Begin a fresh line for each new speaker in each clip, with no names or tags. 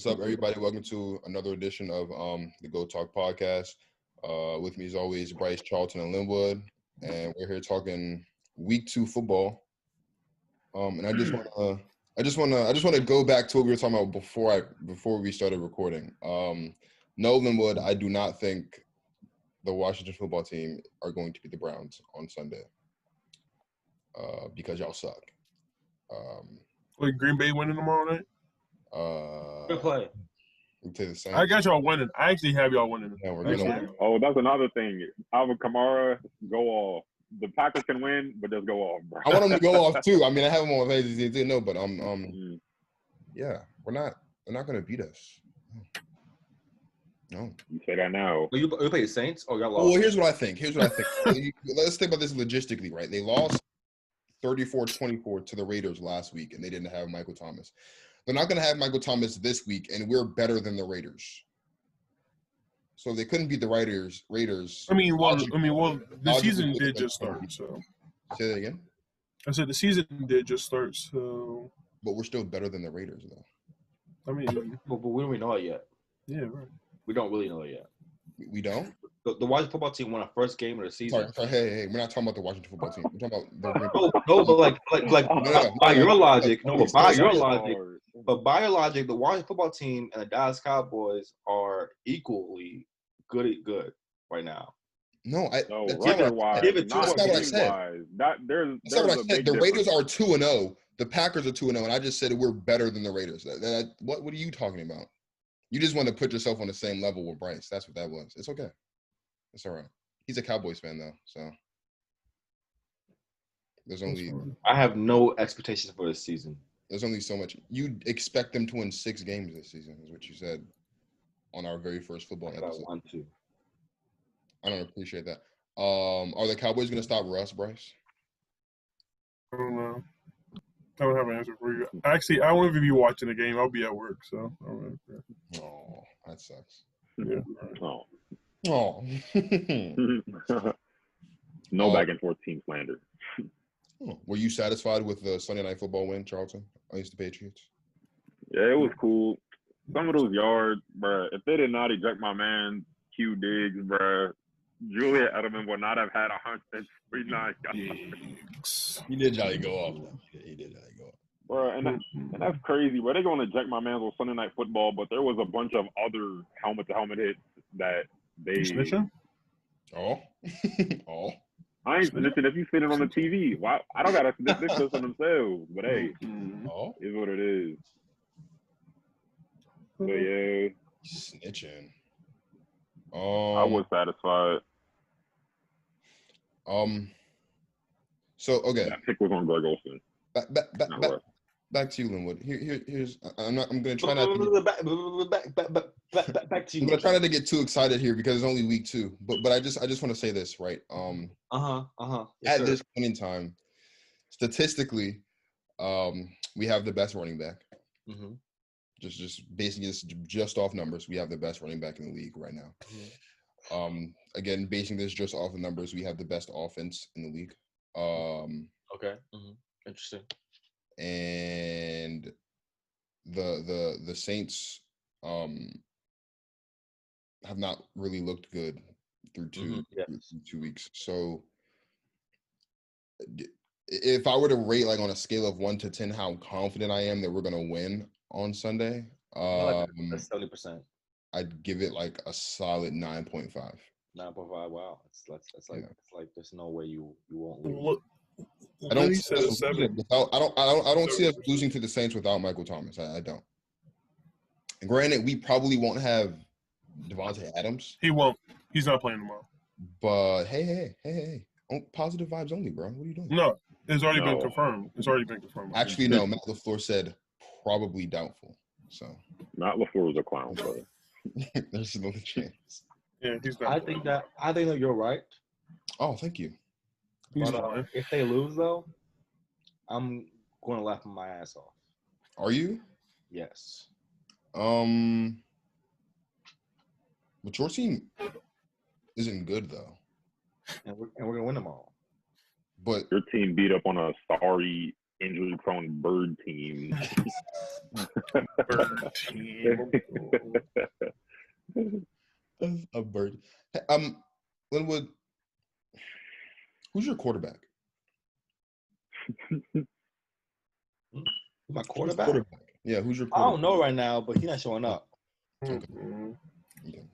What's up, everybody? Welcome to another edition of the Go Talk podcast. With me, as always, Bryce, Charlton, and Linwood, and we're here talking Week 2 football. And I just want to go back to what we were talking about before we started recording. No, Linwood, I do not think the Washington football team are going to beat the Browns on Sunday because y'all suck.
Wait, Green Bay winning tomorrow night?
Good play.
We play the Saints.
I got y'all winning. I actually have y'all winning.
Yeah, we're gonna win.
Oh, that's another thing. Alvin Kamara, go off. The Packers can win, but just go off, bro.
I want them to go off too. I mean, I have them on fantasy too. No, but yeah, they're not gonna beat us. No.
You say that now.
Well, you play the Saints? Oh, y'all lost.
Well, here's what I think. Let's think about this logistically, right? They lost 34-24 to the Raiders last week, and they didn't have Michael Thomas. They're not going to have Michael Thomas this week, and we're better than the Raiders. So they couldn't beat the Raiders.
The season did just start. So
say that again.
I said the season did just start. So,
but we're still better than the Raiders, though.
But we don't really know it yet.
Yeah, right.
We don't really know it yet.
We don't.
The Washington football team won a first game of the season.
Sorry, hey, we're not talking about the Washington football team. We're talking about
by your logic, the Washington football team and the Dallas Cowboys are equally good right now.
No,
that's not what I said. That's not what I said.
The Raiders are 2-0. The Packers are 2-0, and I just said we're better than the Raiders. What are you talking about? You just want to put yourself on the same level with Bryce. That's what that was. It's okay. It's all right. He's a Cowboys fan, though, so there's only.
I have no expectations for this season.
There's only so much. You expect them to win 6 games this season, is what you said on our very first football episode.
I want to.
I don't appreciate that. Are the Cowboys going to stop Russ, Bryce?
I don't know. I don't have an answer for you. Actually, I won't even be watching the game. I'll be at work, so.
Oh, that sucks.
Yeah.
Oh.
No back and forth team slander.
Were you satisfied with the Sunday Night Football win, Charlton, against the Patriots?
Yeah, it was cool. Some of those yards, bro, if they did not eject my man, Q Diggs, bro, Julian Edelman would not have had 139 yards.
He did jolly go off. He did jolly go off.
Bro, and that's crazy, bro. They're going to eject my man on Sunday Night Football, but there was a bunch of other helmet-to-helmet hits that they –
snitching?
Oh.
I ain't snitching if you seen it on the TV. Why? I don't got to snitch this on themselves, but hey, is what it is. But yeah.
Snitching.
I was satisfied.
So okay.
That pick was on Greg Olsen.
Back to you, Linwood. Here's. I'm gonna try not to.
Back to you.
I'm gonna try not to get too excited here because it's only week 2. But I just want to say this, right?
Yes,
at this point in time, statistically, we have the best running back.
Mm-hmm.
Just basically just off numbers, we have the best running back in the league right now. Mm-hmm. Again, basing this just off the numbers, we have the best offense in the league.
Okay. Mm-hmm. Interesting.
And the Saints have not really looked good through 2 weeks. So if I were to rate like on a scale of 1 to 10 how confident I am that we're gonna win on Sunday,
70%.
I'd give it like a solid 9.5.
9.5. Wow, it's like there's no way you won't lose.
I don't see us losing to the Saints without Michael Thomas. I don't. And granted, we probably won't have Devontae Adams.
He won't. He's not playing tomorrow.
But hey. Positive vibes only, bro. What are you doing?
No, it's already been confirmed.
Actually, no. Matt LaFleur said probably doubtful. So
Matt LaFleur was a clown, brother.
There's no chance.
Yeah, he's not.
I think that you're right.
Oh, thank you.
But if they lose, though, I'm going to laugh my ass off.
Are you?
Yes.
But your team isn't good, though.
And we're going to win them all.
But
your team beat up on a sorry injury-prone bird team.
Bird team.
A bird. Hey, Linwood, who's your quarterback?
My
Who's
quarterback?
Yeah, who's your
I
quarterback?
don't know right now, but he's not showing up.
Mhm.
Okay.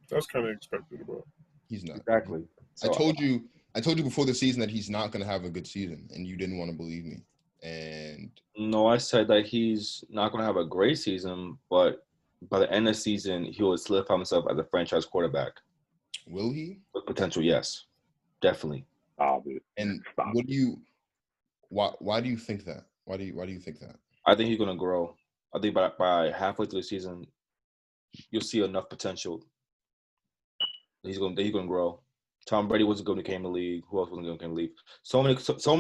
That's kind of expected, but
He's not.
Exactly.
I told you before the season that he's not going to have a good season, and you didn't want to believe me. And
No, I said that he's not going to have a great season, but by the end of the season, he will solidify himself as a franchise quarterback.
will he?
With potential, yes. Definitely.
Stop it.
And
Stop
what do you? Why do you think that? Why do you think that?
I think he's going to grow. I think by halfway through the season, you'll see enough potential. He's going to grow. Tom Brady wasn't going to came in the league. Who else wasn't going to come in the league? So many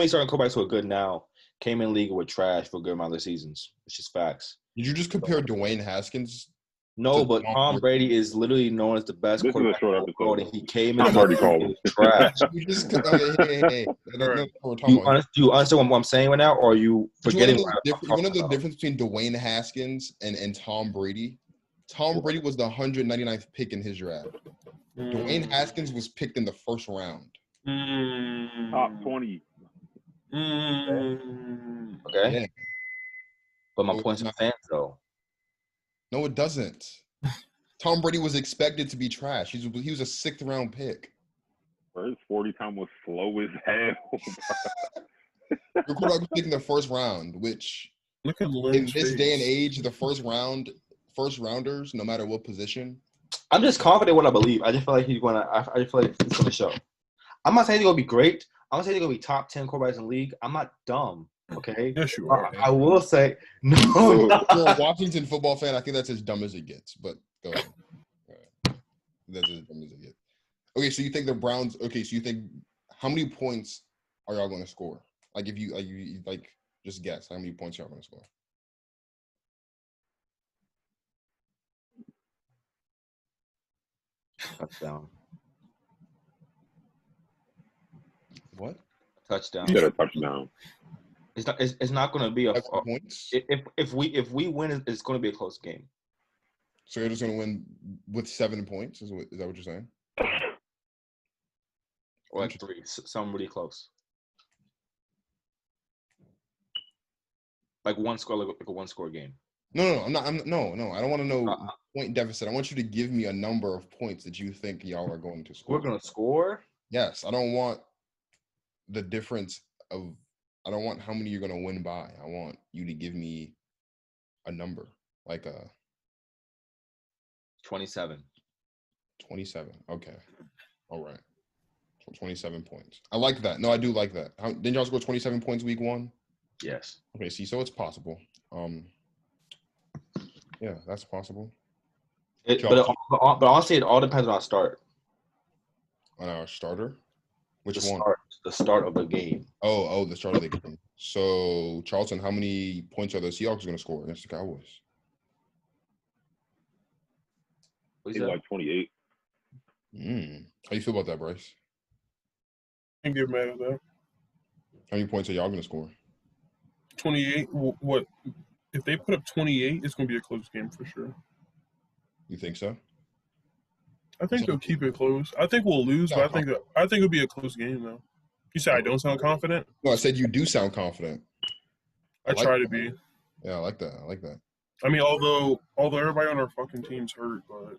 starting quarterbacks who are good now came in the league with trash for a good amount of their seasons. It's just facts.
Did you just compare Dwayne Haskins?
No, but Tom Brady is literally known as the best
This is a
quarterback
short
in the world,
episode.
and he came in
I'm
the
already
league
calling.
with trash.
You just hey. That's what we're talking about.
Do you understand what I'm saying right now, or are you forgetting what I'm
You want to know
talking
the
about?
difference between Dwayne Haskins and Tom Brady? Tom Brady was the 199th pick in his draft. Dwayne Haskins was picked in the first round.
Top 20.
Okay?
Yeah.
But my
No,
point's
it's
for fans, though.
No, it doesn't. Tom Brady was expected to be trash. He was a sixth round pick.
Bro, his 40 time was slow as hell.
Your quarterback was picked in the first round, which
look at
in
Lynn's
this day and
face.
age, the first rounders, no matter what position.
I'm just confident in what I believe. I just feel like he's going to. I just feel like it's going to show. I'm not saying he's going to be great. I'm not saying he's going to be top 10 quarterbacks in the league. I'm not dumb. Okay.
Yes, you are.
I will say no.
For a Washington football fan, I think that's as dumb as it gets. But go ahead. That's as dumb as it gets. Okay, so you think the Browns? Okay, so you think how many points are y'all going to score? Like if you just guess how many points y'all going to score?
Touchdown.
What?
Touchdown.
You got a touchdown.
It's not going to be a
7 points.
if we win, it's going to be a close game.
So you're just going to win with 7 points? Is that what you're saying?
Or like 3, something really close. Like one score, like a one-score game.
No, I'm not. I don't want to know point deficit. I want you to give me a number of points that you think y'all are going to score.
We're going to score?
Yes, I don't want the difference of. I don't want how many you're going to win by. I want you to give me a number, like a
27.
27. Okay, all right. So 27 points. I like that. No, I do like that. Didn't y'all score 27 points week 1?
Yes.
Okay, see, so it's possible. Yeah, that's possible.
But honestly, it all depends on our start.
On our starter? Which
the
one?
The start of the game.
Oh, the start of the game. So, Charlton, how many points are the Seahawks going to score against the Cowboys?
He's like 28.
How you feel about that, Bryce?
Can't get mad at that.
How many points are y'all going to score?
28. What? If they put up 28, it's going to be a close game for sure.
You think so?
I think they'll keep it close. I think we'll lose, but I think it'll be a close game though. You said I don't sound confident?
No, I said you do sound confident.
I try to be.
Yeah, I like that.
I mean, although everybody on our fucking team's hurt, but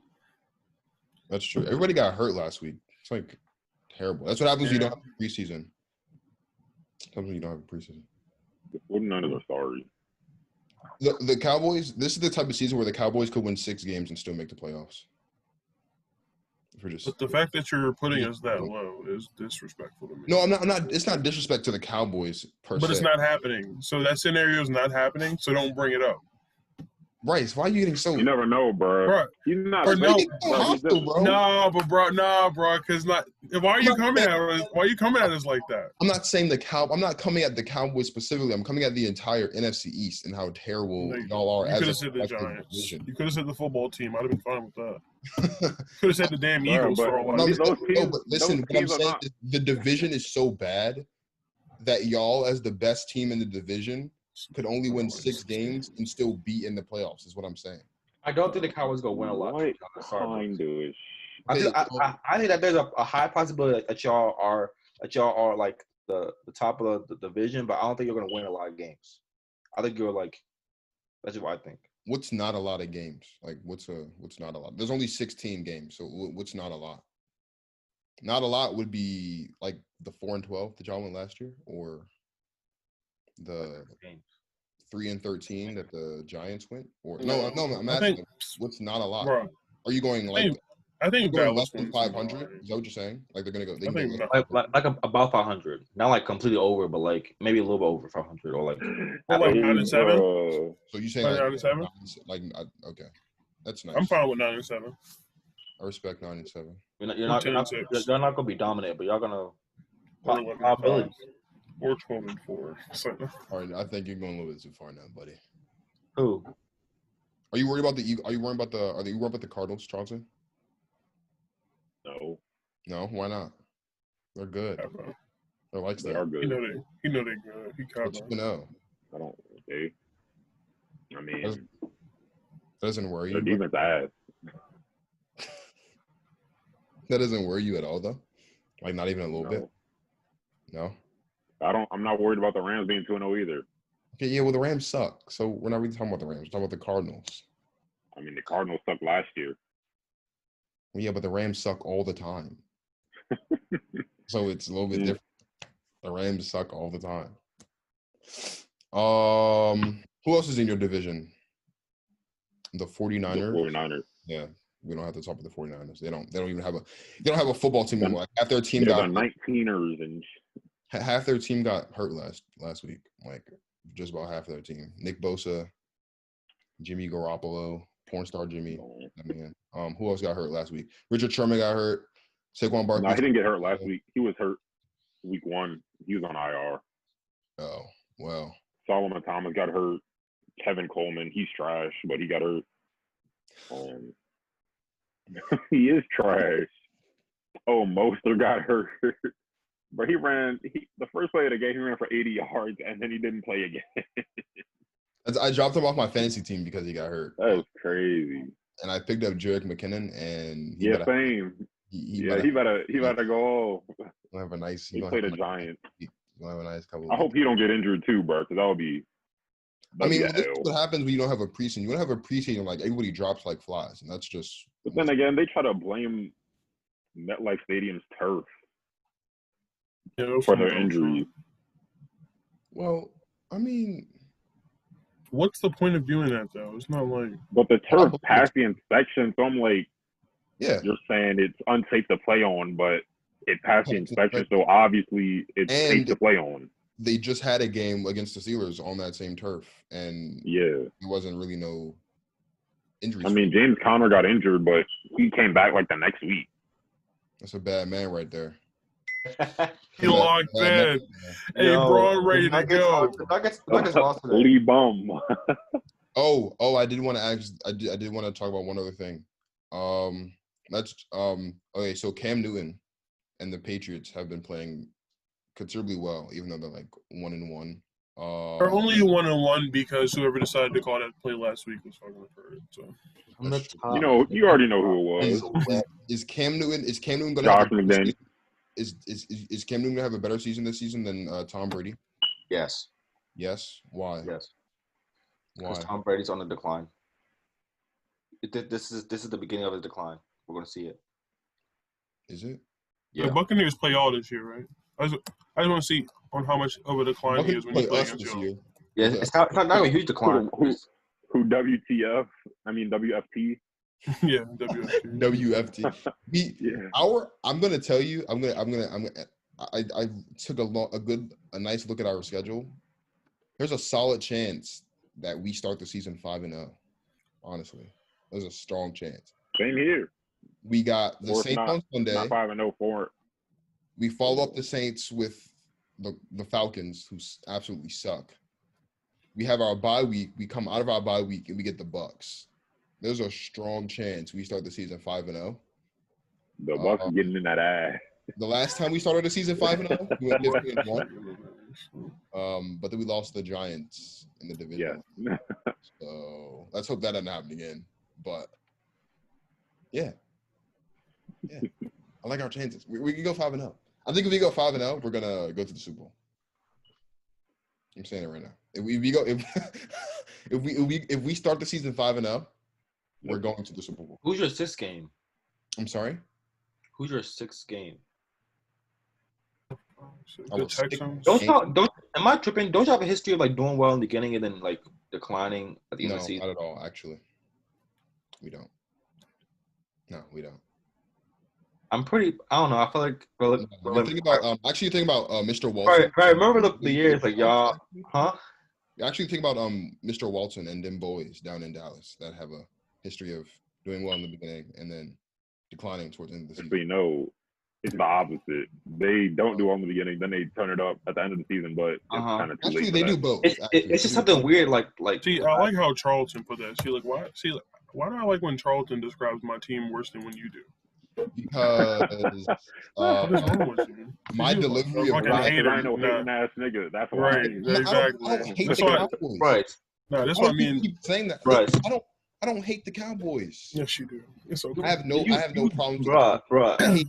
that's true. Everybody got hurt last week. It's like terrible. That's what happens when you don't have a preseason. Sometimes you don't have a preseason.
The 49ers are sorry.
The Cowboys, this is the type of season where the Cowboys could win 6 games and still make the playoffs.
But the fact that you're putting us that low is disrespectful to me.
No, I'm not. It's not disrespect to the Cowboys per se.
But it's not happening. So that scenario is not happening. So don't bring it up.
Bryce, why are you getting so?
You never know, bro. He's not.
Bro,
bro.
Nah,
bro. Because not. Why are you coming at us? Why are you coming at us like that?
I'm not saying I'm not coming at the Cowboys specifically. I'm coming at the entire NFC East and how terrible y'all are.
You could have said the Giants.
Division.
You could have said the football team. I'd have been fine with that. Could have said the damn Eagles for all I
know. But listen, what I'm saying is the division is so bad that y'all, as the best team in the division, could only win 6 games and still be in the playoffs. Is what I'm saying.
I don't think the Cowboys gonna win a lot.
What kind of
Okay,
I think that there's a high possibility that y'all are like the top of the division, but I don't think you're gonna win a lot of games. I think you're like that's just what I think.
what's not a lot of games? Like what's not a lot? There's only 16 games, so what's not a lot? Not a lot would be like the 4-12 that y'all went last year, or the 3-13 that the Giants went, or no, I'm asking what's not a lot.
Bro,
Are you going like
I think
going
Dallas
less than 500? Is that what you're saying? Like they're gonna go? They can go less than
like about 500, not like completely over, but like maybe a little bit over 500, or like
Well, like 9-7.
So you saying like
9-7?
Okay, that's nice.
I'm fine with 9-7.
I respect 9-7.
You're not gonna be dominant, but y'all gonna
possibilities. Or 12-4. So.
All right, I think you're going a little bit too far now, buddy.
Who?
Are you worried about the? Are you worried about the Cardinals, Charlton?
No.
No, why not? They're good.
Yeah,
They likes
They
that.
are good.
You know they're good. He
But you know,
I don't. Okay. I mean,
that doesn't worry
their
you.
defense ass.
That doesn't worry you at all, though. Like not even a little bit. No.
I'm not worried about the Rams being 2-0 either.
Okay, yeah. Well, the Rams suck, so we're not really talking about the Rams. We're talking about the Cardinals.
I mean, the Cardinals sucked last year.
Well, yeah, but the Rams suck all the time. So it's a little bit different. The Rams suck all the time. Who else is in your division? The 49ers.
The 49ers.
Yeah, we don't have to talk about the 49ers. They don't even have a football team anymore. Like, half their team got
19ers and
half their team got hurt last week. Like just about half of their team. Nick Bosa, Jimmy Garoppolo, porn star Jimmy. I mean, who else got hurt last week? Richard Sherman got hurt. Saquon Barkley.
No, he didn't get hurt last week. He was hurt week 1. He was on IR.
Oh, well.
Solomon Thomas got hurt. Kevin Coleman, he's trash, but he got hurt. He is trash. Oh, Mostert got hurt. But the first play of the game, he ran for 80 yards, and then he didn't play again.
I dropped him off my fantasy team because he got hurt.
That was crazy.
And I picked up Jerick McKinnon, and
same. He better go.
He'll have a nice.
He played a Giant.
He'll have a nice couple.
I hope he don't get injured too, bro, because that would be.
I mean, this is what happens when you don't have a preseason. You don't have a preseason, like everybody drops like flies, and that's just.
But then again, they try to blame MetLife Stadium's turf for their injuries.
Well, I mean,
what's the point of doing that though? It's not like.
But the turf passed the inspection, so I'm like,
yeah,
you're saying it's unsafe to play on, but it passed the inspection, so obviously it's safe to play on.
They just had a game against the Steelers on that same turf, and
it
wasn't really no injuries.
I mean, James Conner got injured, but he came back like the next week.
That's a bad man right there.
He locked in. Hey, bro, I'm ready to go.
Lee bum.
I did want to ask. I did want to talk about one other thing. Okay. So Cam Newton and the Patriots have been playing considerably well, even though they're like 1-1.
They're only 1-1 because whoever decided to call that play last week was fucking hurt. So
you already know who it was.
Is Cam Newton? Is Cam Newton going
to have
is Cam Newton going to have a better season this season than Tom Brady?
Yes.
Yes. Why?
Yes.
Why?
Because Tom Brady's on the decline. This is the beginning of the decline. We're going to see it.
Is it?
Yeah. The Buccaneers play all this year, right? I just want to see on how much of a decline he is when you play against this year.
Yeah, it's not a huge decline.
Who WTF? I mean WFT.
Yeah, WFT.
WFT. I'm gonna tell you. I took a nice look at our schedule. There's a solid chance that we start the season 5-0. Honestly, there's a strong chance.
Same here.
We got the Saints on Sunday.
Not 5-0 for it.
We follow up the Saints with the Falcons, who absolutely suck. We have our bye week. We come out of our bye week and we get the Bucs. There's a strong chance we start the season 5-0.
The Bucs getting in that ass.
The last time we started the season 5-0, we went 15-1. But then we lost the Giants in the division.
Yeah.
So let's hope that doesn't happen again. But yeah. I like our chances. We can go 5-0. I think if we go 5-0, we're gonna go to the Super Bowl. I'm saying it right now. If we start the season 5-0, we're going to the Super Bowl.
Who's your sixth game?
I'm sorry?
Who's your sixth game?
The Texans.
Am I tripping? Don't you have a history of like doing well in the beginning and then like declining at the end of the season?
No, not at all. Actually, we don't. No, we don't.
I don't know. I feel like.
Think about Mr. Walton.
Right. Remember the years like y'all, huh?
You actually think about Mr. Walton and them boys down in Dallas that have a history of doing well in the beginning and then declining towards the end of the season.
But you know, it's the opposite. They don't do well in the beginning, then they turn it up at the end of the season. But it's kind of too
actually
late
they
for
do
that.
both.
It's just something weird. Like.
See, I like how Charlton put that. See, like why? See, like, why do I like when Charlton describes my team worse than when you do?
Because
What is wrong with you?
my delivery of
fucking
rap.
hater.
I know hating ass nigga. That's why.
Right, exactly.
I don't hate
That's
the
why.
Cowboys.
Right.
No, that's what I mean.
Keep saying that.
Right.
I don't hate the Cowboys.
Yes, you do. It's okay.
I have no problems with
Bruh.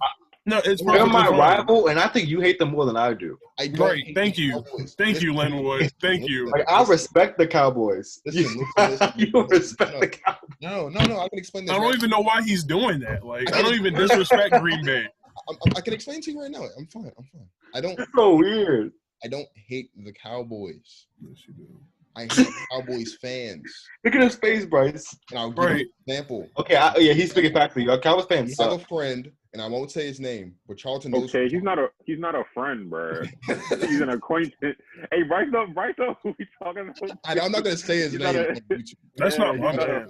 No, it's
They're my
perfectly fine.
rival, and I think you hate them more than I do.
I don't
Right.
hate
Thank
the
you.
Cowboys.
Thank you, Linwood. Thank you.
Like I respect the Cowboys.
Listen.
You respect the Cowboys.
No. I can explain this.
I don't even know why he's doing that. Like, I don't even disrespect Green Bay.
I can explain to you right now. I'm fine. I don't.
It's so weird.
I don't hate the Cowboys.
Yes, you do.
I hate Cowboys fans.
Look at his face, Bryce.
And I'll give you an example.
Okay, he's speaking back to you. Cowboys fans
I have
suck.
a friend, and I won't say his name, but Charlton knows.
Okay, he's not a friend, bro. He's an acquaintance. Hey, Bryce, who we talking about?
I'm not gonna say his name.
That's not my man.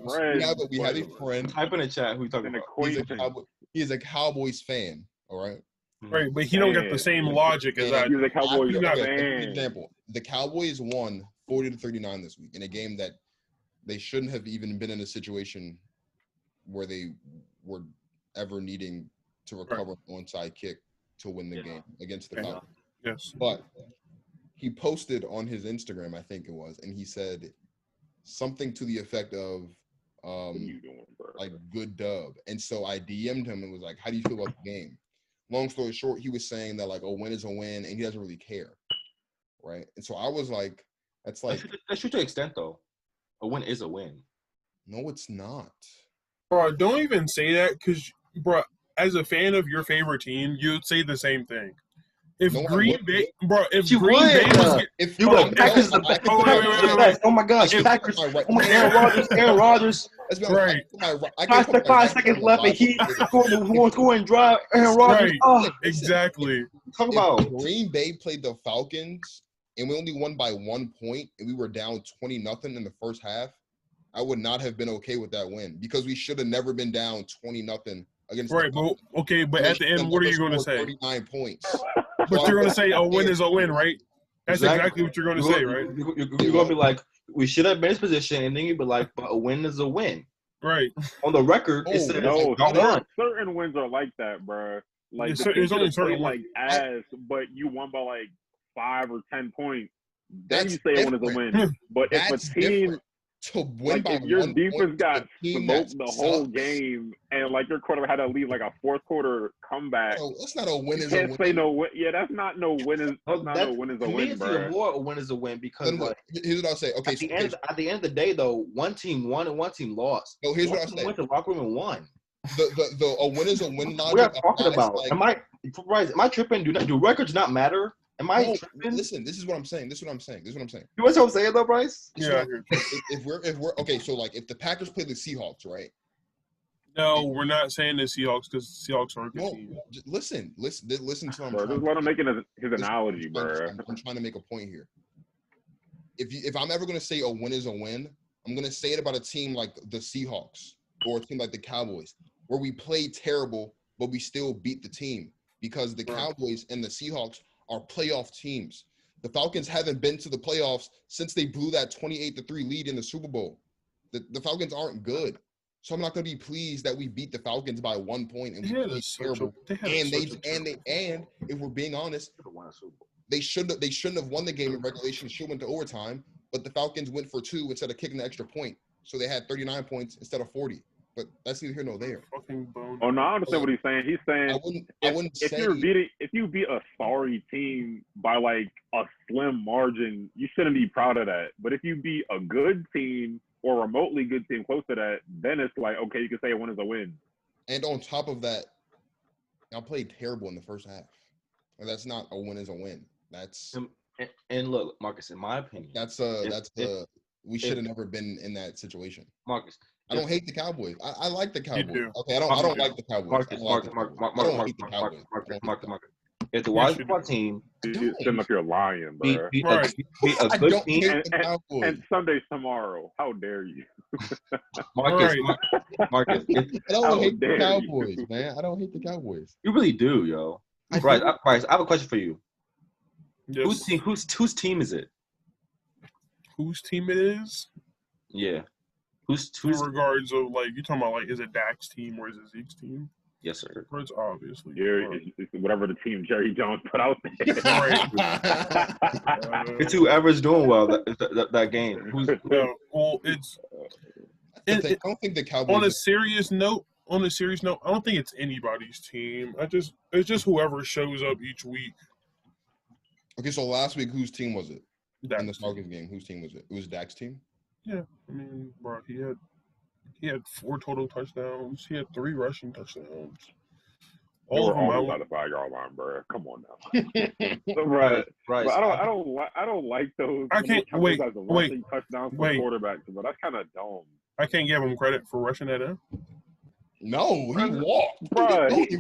We have a friend.
Type in the chat who you talking about.
He's a Cowboys fan. All right.
Right, but he don't get the same logic as I
He's
do.
a Cowboys fan.
Example: the Cowboys won 40-39 this week in a game that they shouldn't have even been in a situation where they were ever needing to recover an onside kick to win the game against the Falcons.
Yes.
But he posted on his Instagram, I think it was, and he said something to the effect of
What are you doing, bro?
like good dub. And so I DM'd him and was like, how do you feel about the game? Long story short, he was saying that like a win is a win and he doesn't really care. Right. And so I was like, that's like
that's true to an extent though. A win is a win.
No, it's not.
Bro, don't even say that because, bro, as a fan of your favorite team, you'd say the same thing. If Green Bay, bro, if Green Bay was,
if
you were Packers the best. Oh my gosh, Packers! Oh my Aaron Rodgers.
Right.
5 seconds left, and he scoring drive. Aaron Rodgers.
Right.
Oh,
Exactly.
Talk about
if Green Bay played the Falcons and we only won by 1 point and we were down 20-0 in the first half, I would not have been okay with that win because we should have never been down 20-0 against.
Right, but okay, but at the end, what are you going to say?
39 points.
But you're going to say a win is a win, right? That's exactly what you're going to say, right?
You're going to be like, we should have been in this position, and then you'd be like, but a win is a win.
Right.
On the record, it says
certain wins are like that, bro. Like
there's only certain
like ass, but you won by like 5 or 10 points. Then you say a win is a win. But if a team
to win by
if your
1
defense
point,
got
smoked
the whole game and like your quarterback had to lead like a fourth quarter comeback.
No, that's not a win.
You can't say no win. Yeah, that's not no win. No win is a win, bro.
More a win is a win because
here's what I'll say. Okay,
at the end of the day, though, one team won and one team lost.
No, here's what I'll say.
Went to the locker room and won.
The a win is a win.
What are you talking about? Like, am I tripping? Do records not matter? Am I tripping?
Listen, this is what I'm saying.
You know what I'm saying, though, Bryce?
Yeah.
If we're okay, so like if the Packers play the Seahawks, right?
No, we're not saying the Seahawks because the Seahawks aren't a good team.
Listen to him.
Bro, just let him make his analogy, bro.
I'm trying to make a point here. If I'm ever going to say a win is a win, I'm going to say it about a team like the Seahawks or a team like the Cowboys, where we played terrible, but we still beat the team because the Cowboys and the Seahawks are playoff teams. The Falcons haven't been to the playoffs since they blew that 28-3 lead in the Super Bowl. The Falcons aren't good. So I'm not going to be pleased that we beat the Falcons by 1 point and we played terrible. And if we're being honest, they shouldn't have won the game in regulation. Should have went to overtime, but the Falcons went for 2 instead of kicking the extra point, so they had 39 points instead of 40. But that's neither here nor there.
Oh no, I understand what he's saying. He's saying if you beat a sorry team by like a slim margin, you shouldn't be proud of that. But if you beat a good team or remotely good team close to that, then it's like, okay, you can say a win is a win.
And on top of that, I played terrible in the first half. And that's not a win is a win. That's
and look, Marcus, in my opinion,
we should have never been in that situation.
Marcus,
I don't hate the Cowboys. I like the Cowboys.
You do.
Okay, I don't like the Cowboys.
Marcus. If the Washington football team,
shouldn't if you're lying, bro.
Beat a good team,
and Sunday's tomorrow. How dare you,
Marcus? Marcus,
I don't hate the Cowboys, man. I don't hate the Cowboys.
You really do, yo. Bryce, I have a question for you.
Yes.
Whose team is it?
Whose team it is?
Yeah. Who's
in regards of like you talking about like is it Dak's team or is it Zeke's team?
Yes, sir.
It's obviously
it's whatever the team Jerry Jones put out there.
It's whoever's doing well that game.
Well, it's.
I don't think the Cowboys.
On a serious note, I don't think it's anybody's team. It's just whoever shows up each week.
Okay, so last week, whose team was it?
Dak's
in the Falcons game, whose team was it? It was Dak's team?
Yeah, I mean, bro, he had 4 total touchdowns. He had 3 rushing touchdowns.
All of them out of the 5-yard line, bro. Come on now. Right. But I don't like those.
I can't wait.
Touchdowns for quarterbacks, but that's kind of dumb.
I can't give him credit for rushing that in.
No, he walked. Bro,
he's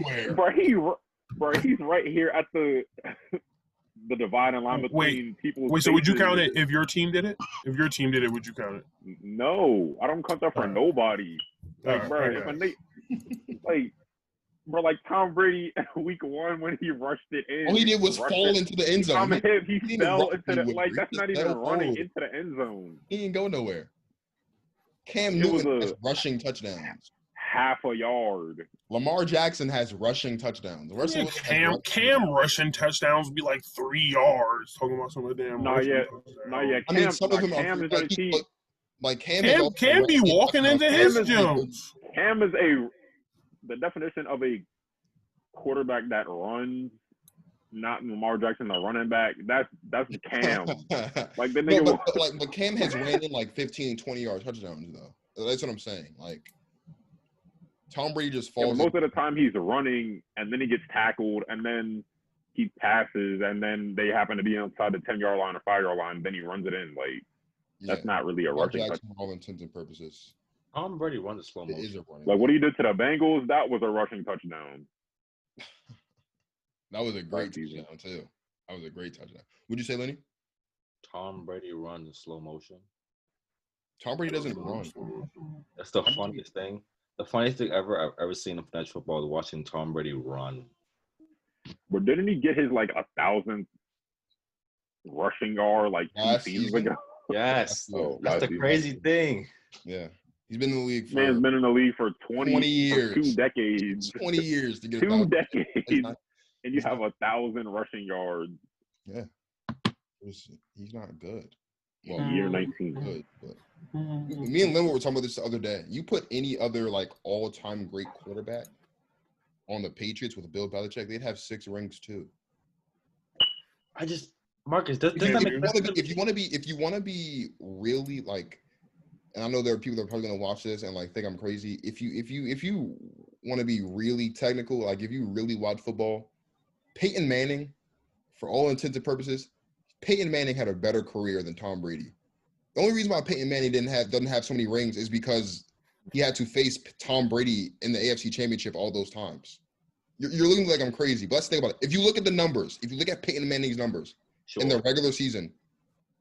right here at the dividing line between people.
Wait, so would you count it if your team did it? If your team did it, would you count it?
No, I don't count that for nobody. Like, like Tom Brady week 1 when he rushed it in.
All he did was fall into the end zone.
He fell into the that's not even running into the end zone.
He didn't go nowhere. Cam Newton has rushing touchdowns.
Half a yard.
Lamar Jackson has rushing touchdowns.
Cam rushing touchdowns would be like 3 yards. Talking about some of the damn.
Not yet.
I mean, some of them are like
Cam be walking into his Jones.
Cam is the definition of a quarterback that runs, not Lamar Jackson, the running back. That's Cam. Like the nigga.
But Cam has ran in like 15, 20-yard touchdowns though. That's what I'm saying. Like. Tom Brady just falls.
Most of the time he's running and then he gets tackled and then he passes and then they happen to be outside the 10-yard line or 5-yard line and then he runs it in. Like that's not really a rushing touchdown.
For all intents and purposes.
Tom Brady runs a slow motion.
Like what he did to the Bengals, that was a rushing touchdown.
That was a great touchdown too. That was a great touchdown. Would you say, Linny?
Tom Brady runs in slow motion.
Tom Brady doesn't run.
That's the funniest thing. The funniest thing I've ever seen in French football is watching Tom Brady run.
But didn't he get his like 1,000th rushing yard like 2 seasons ago?
Yes, that's the crazy thing.
Yeah, he's been in the league.
Man's been in the league for 20
years,
2 decades.
20 years to get
2 decades, and you have 1,000 rushing yards.
Yeah, he's not good.
Well, year 19.
Good, but me and Lynn were talking about this the other day. You put any other like all-time great quarterback on the Patriots with Bill Belichick, they'd have 6 rings too.
Marcus, doesn't that make sense?
If you want to be really like, and I know there are people that are probably going to watch this and like think I'm crazy. If you want to be really technical, like if you really watch football, Peyton Manning, for all intents and purposes, Peyton Manning had a better career than Tom Brady. The only reason why Peyton Manning doesn't have so many rings is because he had to face Tom Brady in the AFC Championship all those times. You're looking like I'm crazy, but let's think about it. If you look at the numbers, if you look at Peyton Manning's numbers in the regular season,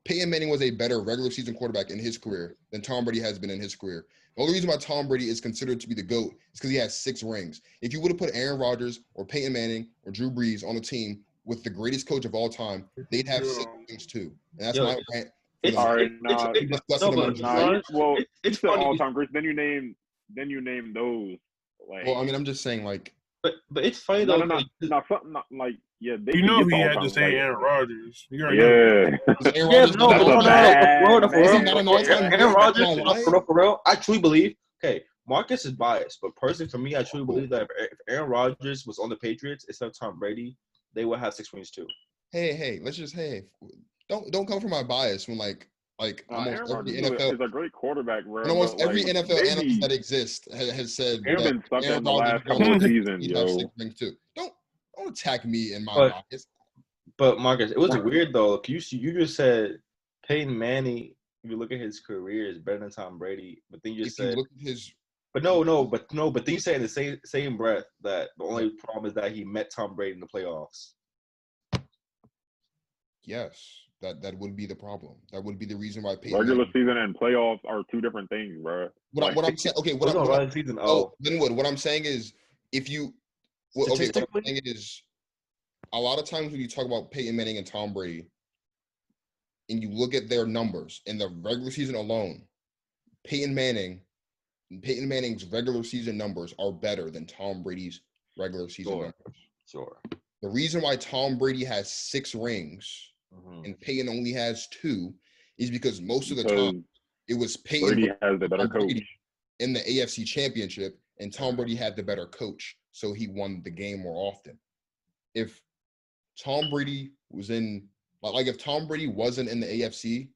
Peyton Manning was a better regular season quarterback in his career than Tom Brady has been in his career. The only reason why Tom Brady is considered to be the GOAT is because he has 6 rings. If you would have put Aaron Rodgers or Peyton Manning or Drew Brees on the team with the greatest coach of all time, they'd have 6 rings too. And that's my rant.
It's all-time great. Then you name those. Like,
well, I mean, I'm just saying, like.
But it's funny though.
Something like Yeah, they
You
can
know
get the
he had
all-time
to say
great.
Aaron Rodgers. You already know.
Is Aaron
Yeah,
Rodgers
no,
not
but
an all-time
for
Is he not
real,
an all-time
Aaron
great?
Rodgers,
Am I lying?
for real, I truly believe. Okay, Marcus is biased, but personally for me, I truly believe that if Aaron Rodgers was on the Patriots instead of Tom Brady, they would have 6 rings too.
Hey, let's just don't come from my bias when like almost
Aaron
every
Rodgers
NFL
is a great quarterback, bro.
and almost
But,
every
like,
NFL analyst that exists has said
they've
that
been stuck
Aaron
in the
Rodgers
last couple of seasons,
he'd have 6
yo.
rings too. Don't attack me in my
But-
bias.
But Marcus, it was weird though. You just said Peyton Manning. If you look at his career, is better than Tom Brady. But then you just
If you
said,
look at his
but then you say in the same breath that the only problem is that he met Tom Brady in the playoffs.
yes, that would be the problem. That would be the reason why Peyton
Regular
Manning,
season and playoffs are two different things, bro.
what I'm saying. Okay,
Season.
Linwood. What I'm saying is if you what I'm saying is a lot of times when you talk about Peyton Manning and Tom Brady, and you look at their numbers in the regular season alone, Peyton Manning's regular season numbers are better than Tom Brady's regular season numbers.
Sure.
The reason why Tom Brady has 6 rings and Peyton only has 2 is because most of the time it was Peyton
Brady has the better coach
in the AFC Championship, and Tom Brady had the better coach, so he won the game more often. If Tom Brady was in, like, if Tom Brady wasn't in the AFC,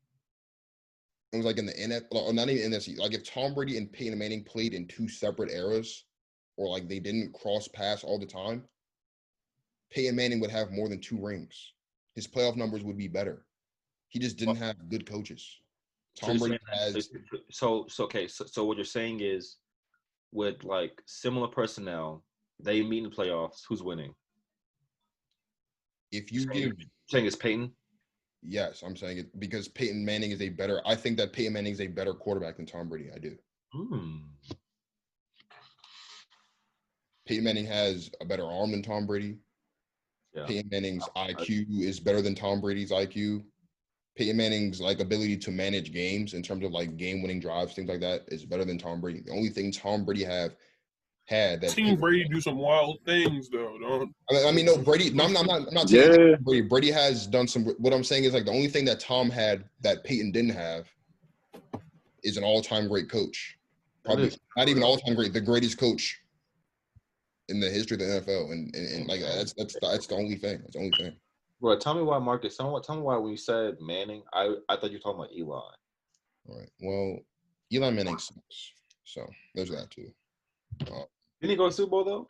it was like in the NFC, or not even NFC. Like if Tom Brady and Peyton Manning played in 2 separate eras, or like they didn't cross paths all the time, Peyton Manning would have more than 2 rings. His playoff numbers would be better. He just didn't have good coaches. Tom Brady has.
So what you're saying is, with like similar personnel, they meet in the playoffs. Who's winning?
If you give,
saying it's Peyton.
Yes, I'm saying it because Peyton Manning is I think that Peyton Manning is a better quarterback than Tom Brady. I do. Peyton Manning has a better arm than Tom Brady. Yeah. Peyton Manning's IQ is better than Tom Brady's IQ. Peyton Manning's like ability to manage games in terms of like game-winning drives, things like that, is better than Tom Brady. The only thing Tom Brady had that
seen Brady do some wild things though. Don't.
I mean, no, Brady. No, I'm not saying Brady. Brady has done some. What I'm saying is like the only thing that Tom had that Peyton didn't have is an all-time great coach. Probably not even all-time great, the greatest coach in the history of the NFL, and like that's the only thing. That's the only thing.
Bro, tell me why, Marcus. Tell me why when you said Manning, I thought you were talking about Eli.
All right. Well, Eli Manning sucks. So there's that too.
Didn't he go to Super Bowl though?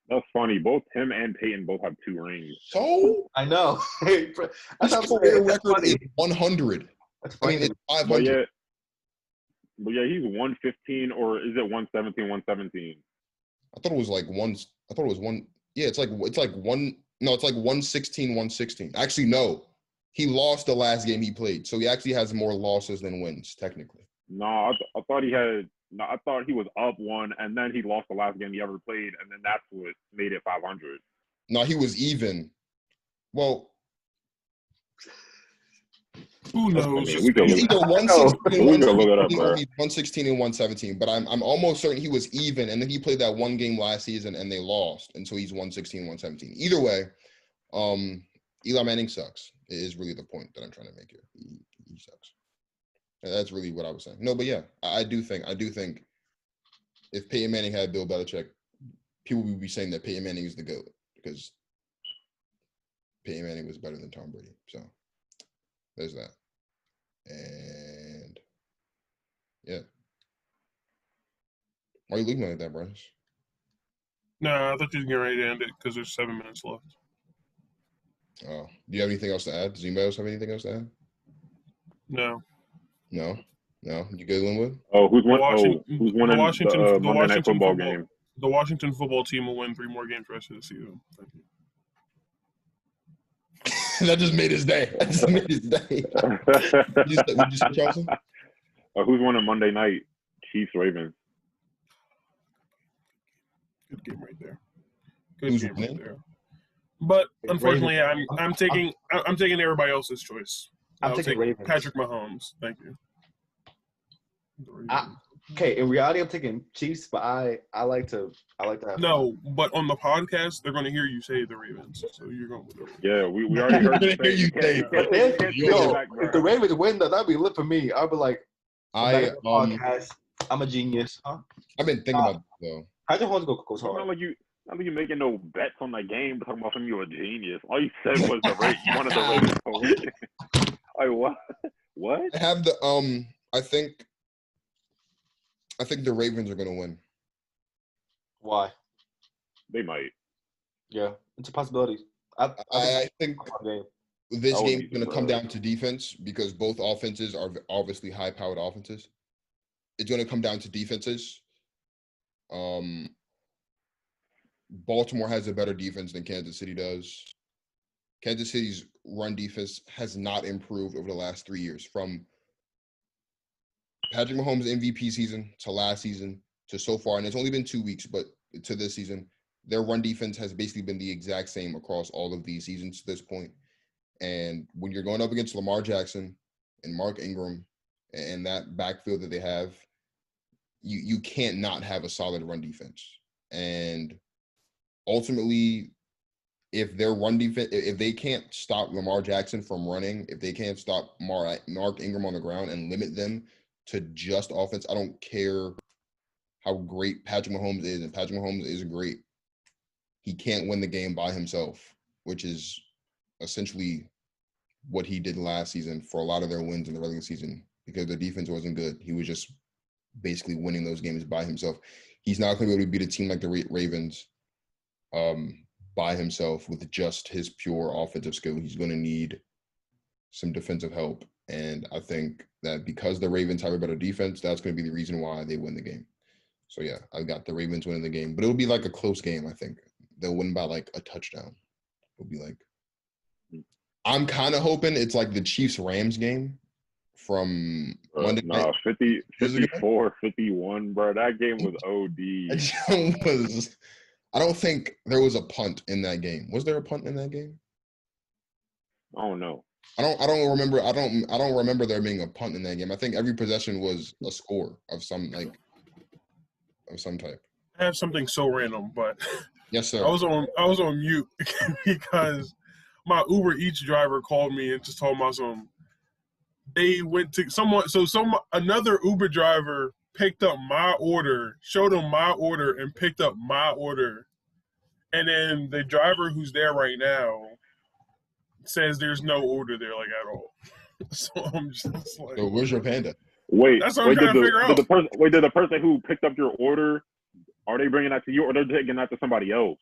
That's funny. Both him and Peyton both have 2 rings.
So
I know.
His career record is 100.
That's funny.
I mean, it's 500.
But yeah, he's 115, or is it 117? 117.
I thought it was like one. I thought it was one. Yeah, it's like one. No, it's like 116, 116. Actually, no. He lost the last game he played, so he actually has more losses than wins, technically.
No, I thought he had. No, I thought he was up 1, and then he lost the last game he ever played, and then that's what made it 500.
No, he was even. Well,
who knows?
We can
he's either 116 and 117
or
he's 116 and 117. But I'm almost certain he was even, and then he played that one game last season, and they lost, and so he's 116, 117. Either way, Eli Manning sucks. It is really the point that I'm trying to make here. He sucks. That's really what I was saying. No, but yeah, I do think if Peyton Manning had Bill Belichick, people would be saying that Peyton Manning is the GOAT because Peyton Manning was better than Tom Brady. So there's that. And yeah. Why are you looking like that, Bryce?
No, I thought you were getting ready to end it because there's 7 minutes left.
Oh, do you have anything else to add? Does anybody else have anything else to add?
No.
No? You good, Linwood?
Oh, who's winning the Monday Night Football game?
The Washington football team will win 3 more games for the rest of the season. Thank you.
That just made his day. Would you say Charlton?
Who's winning Monday night? Chiefs, Ravens.
Good game right there. Right there. But unfortunately, I'm taking everybody else's choice. I'll take
Ravens.
Patrick Mahomes. Thank you.
Okay, in reality, I'm taking Chiefs, but I like to have
No, but on the podcast, they're going to hear you say the Ravens, so you're going with the Ravens.
Yeah, we already heard you say
You say
if the Ravens win, that'd be lit for me. I'd be like, podcast. I'm a genius. Huh?
I've been thinking about this though.
Patrick Mahomes goes hard.
Not like you making no bets on that game, but talking about something you're a genius. All you said was the rate. You wanted the Ravens to win. Like what? What?
I have the I think the Ravens are gonna win.
Why?
They might.
Yeah, it's a possibility.
I think this game is going to come
surprised.
down to defense because both offenses are obviously high-powered offenses. It's going to come down to defenses. Baltimore has a better defense than Kansas City does. Kansas City's run defense has not improved over the last 3 years. From Patrick Mahomes' MVP season to last season to so far, and it's only been 2 weeks, but to this season, their run defense has basically been the exact same across all of these seasons to this point. And when you're going up against Lamar Jackson and Mark Ingram and that backfield that they have, you can't not have a solid run defense. And ultimately, if their run defense, if they can't stop Lamar Jackson from running, if they can't stop Mark Ingram on the ground and limit them to just offense, I don't care how great Patrick Mahomes is, and Patrick Mahomes is great. He can't win the game by himself, which is essentially what he did last season for a lot of their wins in the regular season because the defense wasn't good. He was just basically winning those games by himself. He's not going to be able to beat a team like the Ravens by himself with just his pure offensive skill. He's going to need some defensive help. And I think that because the Ravens have a better defense, that's going to be the reason why they win the game. So, yeah, I got the Ravens winning the game. But it'll be like a close game, I think. They'll win by like a touchdown. It'll be like – I'm kind of hoping it's like the Chiefs-Rams game from Monday night.
54-51, bro. That game was OD.
I don't think there was a punt in that game. Was there a punt in that game?
I don't know.
I don't remember there being a punt in that game. I think every possession was a score of some type.
I have something so random, but
yes, sir.
I was on mute because my Uber Eats driver called me and just told me something. They went to another Uber driver picked up my order, showed him my order, and picked up my order. And then the driver who's there right now says there's no order there, like, at all. So I'm just like,
so where's your panda?
Wait,
that's what I'm trying to figure out.
Did the person who picked up your order, are they bringing that to you or they're taking that to somebody else?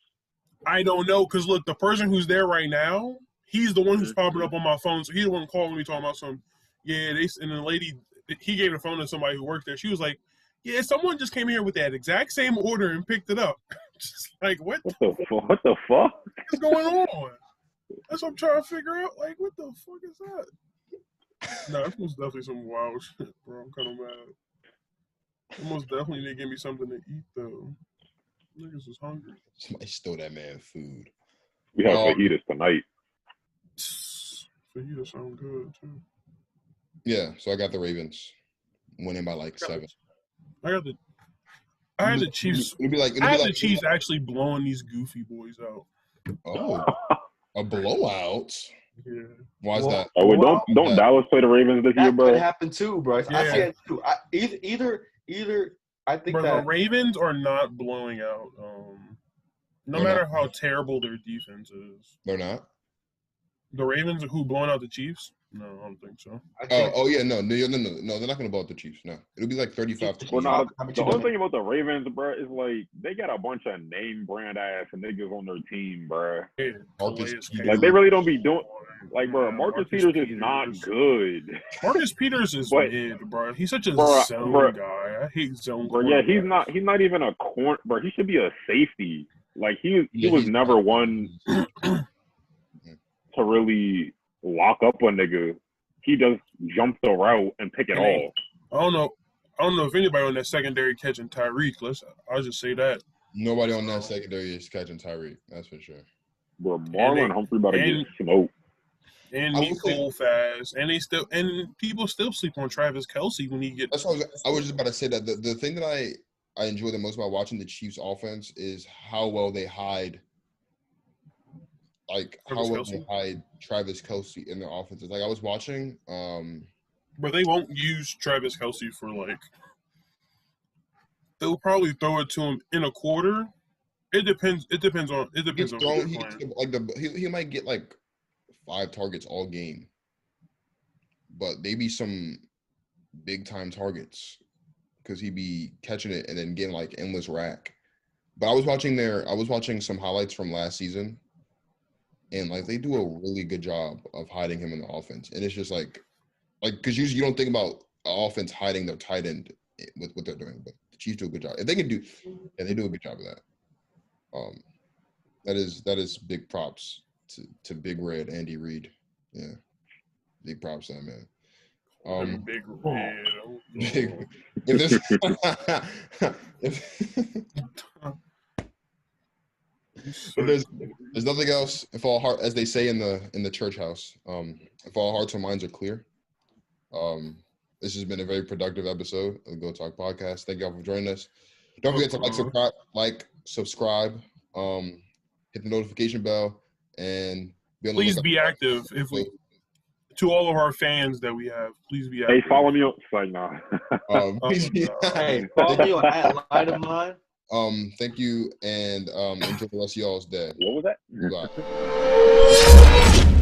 I don't know, because look, the person who's there right now, he's the one who's popping up on my phone. So he's the one calling me talking about some, and the lady, he gave the phone to somebody who worked there. She was like, yeah, someone just came here with that exact same order and picked it up. Just like, what the
fuck?
What's going on? That's what I'm trying to figure out. Like, what the fuck is that? No, it's most definitely some wild shit, bro. I'm kind of mad. They most definitely need to give me something to eat, though. Niggas is hungry.
Somebody stole that man food.
We have fajitas tonight.
Fajitas sound good, too.
Yeah, so I got the Ravens winning by like 7.
I had the Chiefs. The Chiefs actually blowing these goofy boys out.
Oh, a blowout.
Yeah.
Why is that?
Oh, wait, don't Dallas play the Ravens this year, bro?
That could happen too, Bryce. Yeah. I see it too. Either. I think
the Ravens are not blowing out. No matter how terrible their defense is.
They're not.
The Ravens are who blowing out the Chiefs? No, I don't think so.
Yeah, no, they're not gonna blow out the Chiefs. No, it'll be like 35-20.
Well, no, the whole thing about the Ravens, bro, is like they got a bunch of name brand ass niggas on their team, bro.
Yeah,
like they really don't be doing. Like, bro, Marcus Peters is not good.
Marcus Peters is mid, bro. He's such a zone guy. I hate zone.
Bro, yeah, he's not even a corner, bro. He should be a safety. Like he was never one to really lock up a nigga. He just jump the route and pick it all.
I don't know if anybody on that secondary catching Tyreek. I'll just say that.
Nobody on that secondary is catching Tyreek. That's for sure.
Bro, Marlon Humphrey about to get smoked.
And Nicole fast, and people still sleep on Travis Kelce when he gets.
That's what I was just about to say. That the thing that I enjoy the most about watching the Chiefs offense is how well they hide, Travis Kelce in their offenses. Like I was watching,
but they won't use Travis Kelce for they'll probably throw it to him in a quarter. It depends on who they're playing.
He might get 5 targets all game, but they be some big time targets because he be catching it and then getting endless rack. But I was watching some highlights from last season, and they do a really good job of hiding him in the offense. And it's just because usually you don't think about offense hiding their tight end with what they're doing, but the Chiefs do a good job. If they can they do a good job of that. That is big props to Big Red Andy Reid. Yeah, big props to that man.
Big Red.
If there's nothing else, if all heart, as they say in the church house, if all hearts and minds are clear, this has been a very productive episode of the Go Talk podcast. Thank y'all for joining us. Don't forget to subscribe, hit the notification bell, and
please be active. To all of our fans that we have, please be active.
Hey, follow me on nah.
Hey, follow me on @LightOfMine.
Thank you, and enjoy the rest of y'all's day.
What was that?
Bye.